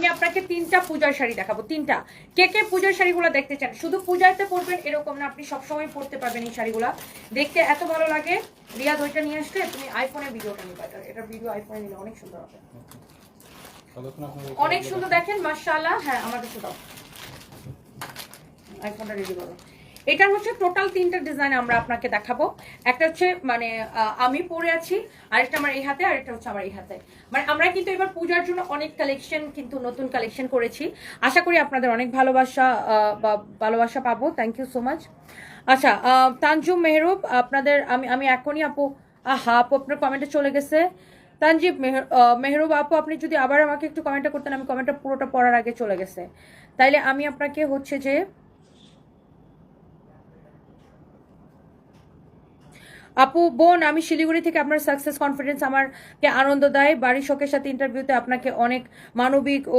আমি আপনাকে 3টা পূজার শাড়ি দেখাবো, 3টা। কে কে পূজার শাড়িগুলো দেখতে চান? শুধু পূজাতে পরবেন এরকম না, আপনি সবসময় পরতে পারবেন এই শাড়িগুলো। দেখতে এত ভালো লাগে। রিয়াদ ওইটা নিয়ে আসলে তুমি আইফোনে ভিডিওটা নিবা, এটা ভিডিও আইফোনে নিলে অনেক সুন্দর হবে, অনেক সুন্দর। দেখেন মাশাআল্লাহ। হ্যাঁ আমার কাছে দাও, আইফোনটা রেডি করো। এটার হচ্ছে টোটাল 3টা ডিজাইন আমরা আপনাকে দেখাবো। একটা হচ্ছে মানে আমি পরে আছি, আরেকটা আমার এই হাতে, আরেকটা হচ্ছে আমার এই হাতে। মানে আমরা কিন্তু এবার পূজার জন্য অনেক কালেকশন, কিন্তু নতুন কালেকশন করেছি। আশা করি আপনাদের অনেক ভালোবাসা পাবো। Thank you so much. আচ্ছা, তানজুম মেহরুব, আপনাদের আমি এখনই আপু, আপু আপনার কমেন্টে চলে গেছে। তানজিব মেহরুব আপু, আপনি যদি আবার আমাকে একটু কমেন্টটা করতেন, আমি কমেন্টটা পুরোটা পড়ার আগে চলে গেছে। তাইলে আমি আপনাকে হচ্ছে যে আপু বোন, আমি শিলিগুড়ি থেকে। আপনার সাকসেস কনফিডেন্স আমাকে আনন্দ দেয়। বাড়ির শোকের সাথে ইন্টারভিউতে আপনাকে অনেক মানবিক ও